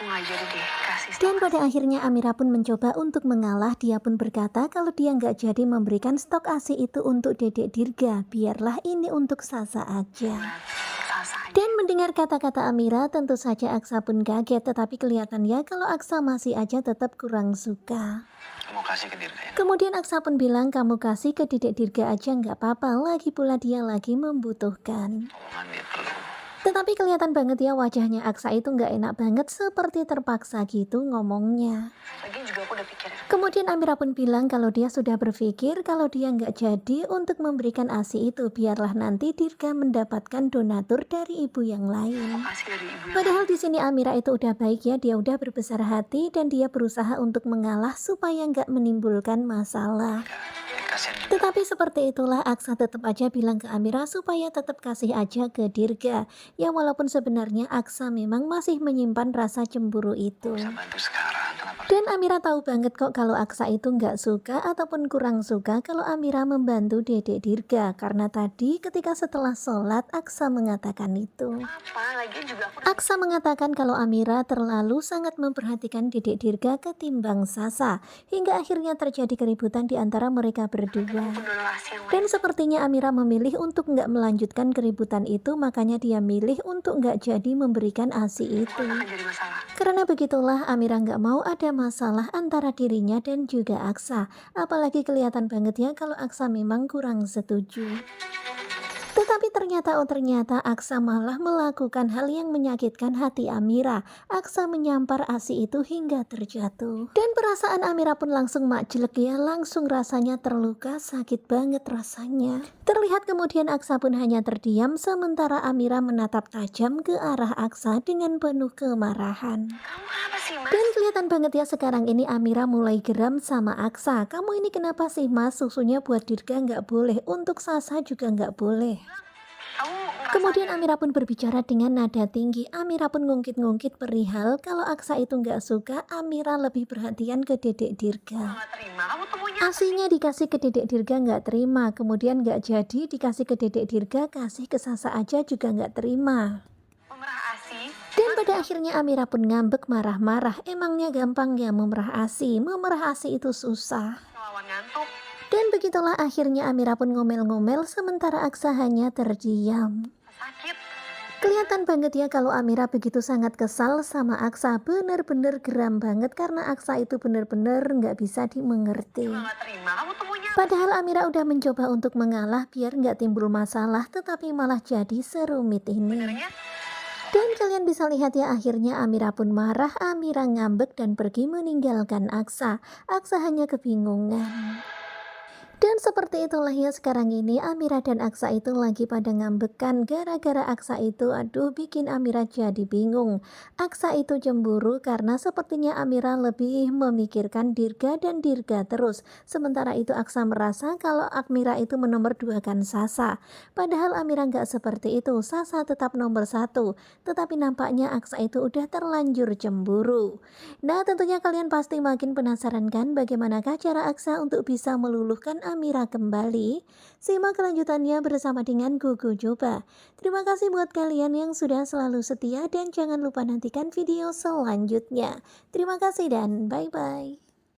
ngajar deh, kasih Dan stok pada akhirnya Amira pun mencoba untuk mengalah. Dia pun berkata kalau dia nggak jadi memberikan stok ASI itu untuk Dedek Dirga. Biarlah ini untuk Sasa aja. buat Sasa aja. Dan mendengar kata-kata Amira, tentu saja Aksa pun kaget. Tetapi kelihatan ya kalau Aksa masih aja tetap kurang suka. Kamu kasih ke Dirga ya. Kemudian Aksa pun bilang kamu kasih ke Dedek Dirga aja nggak apa-apa. Lagi pula dia lagi membutuhkan. Omongan dia perlu. Tetapi kelihatan banget ya wajahnya Aksa itu nggak enak banget, seperti terpaksa gitu ngomongnya. Lagian juga aku udah pikirin. Kemudian Amira pun bilang kalau dia sudah berpikir kalau dia nggak jadi untuk memberikan ASI itu, biarlah nanti Dirga mendapatkan donatur dari ibu yang lain. Kasih dari ibu yang Padahal di sini Amira itu udah baik ya, dia udah berbesar hati dan dia berusaha untuk mengalah supaya nggak menimbulkan masalah. kasihan juga. Tetapi seperti itulah Aksa tetap aja bilang ke Amira supaya tetap kasih aja ke Dirga. Ya walaupun sebenarnya Aksa memang masih menyimpan rasa cemburu itu. Bisa bantu sekarang, kenapa? Dan Amira tahu banget kok kalau Aksa itu nggak suka ataupun kurang suka kalau Amira membantu Dedek Dirga. Karena tadi ketika setelah sholat Aksa mengatakan itu. Apa? Lagian juga aku Aksa mengatakan kalau Amira terlalu sangat memperhatikan Dedek Dirga ketimbang Sasa. Hingga akhirnya terjadi keributan di antara mereka berdua. donasi yang Dan sepertinya Amira memilih untuk nggak melanjutkan keributan itu, makanya dia milih untuk nggak jadi memberikan ASI itu. akan jadi masalah. Karena begitulah Amira nggak mau ada masalah antara dirinya dan juga Aksa. Apalagi kelihatan banget ya kalau Aksa memang kurang setuju. Tetapi ternyata Aksa malah melakukan hal yang menyakitkan hati Amira. Aksa menyampar ASI itu hingga terjatuh. Dan perasaan Amira pun langsung makjelek ya, langsung rasanya terluka, sakit banget rasanya. Terlihat kemudian Aksa pun hanya terdiam sementara Amira menatap tajam ke arah Aksa dengan penuh kemarahan. Kamu apa sih, Mas? Dan kelihatan banget ya sekarang ini Amira mulai geram sama Aksa. Kamu ini kenapa sih Mas? Susunya buat Dirga nggak boleh, untuk Sasa juga nggak boleh. Kamu ngerasa Kemudian Amira pun berbicara dengan nada tinggi. Amira pun ngungkit-ngungkit perihal kalau Aksa itu nggak suka Amira lebih perhatian ke Dedek Dirga. nggak terima. Kamu temunya Asinya dikasih ke Dedek Dirga nggak terima. Kemudian nggak jadi dikasih ke Dedek Dirga, kasih ke Sasa aja juga nggak terima. pemerah ASI. Dan pada akhirnya Amira pun ngambek marah-marah. Emangnya gampang ya memerah ASI? Memerah ASI itu susah. Ngelawan ngantuk. Dan begitulah akhirnya Amira pun ngomel-ngomel sementara Aksa hanya terdiam. Sakit. Kelihatan banget ya kalau Amira begitu sangat kesal sama Aksa. Bener-bener geram banget karena Aksa itu bener-bener nggak bisa dimengerti. Nggak terima. Kamu temunya Padahal Amira udah mencoba untuk mengalah biar nggak timbul masalah, tetapi malah jadi serumit ini. sebenarnya. Dan kalian bisa lihat ya akhirnya Amira pun marah, Amira ngambek dan pergi meninggalkan Aksa. Aksa hanya kebingungan. Dan seperti itulah ya sekarang ini Amira dan Aksa itu lagi pada ngambekan gara-gara Aksa itu bikin Amira jadi bingung. Aksa itu cemburu karena sepertinya Amira lebih memikirkan Dirga dan Dirga terus. Sementara itu Aksa merasa kalau Amira itu menomorduakan Sasa. Padahal Amira nggak seperti itu, Sasa tetap nomor satu. Tetapi nampaknya Aksa itu udah terlanjur cemburu. Nah tentunya kalian pasti makin penasaran kan bagaimanakah cara Aksa untuk bisa meluluhkan Amira kembali. Simak kelanjutannya bersama dengan Gugu Coba. Terima kasih buat kalian yang sudah selalu setia dan jangan lupa nantikan video selanjutnya. Terima kasih dan bye-bye.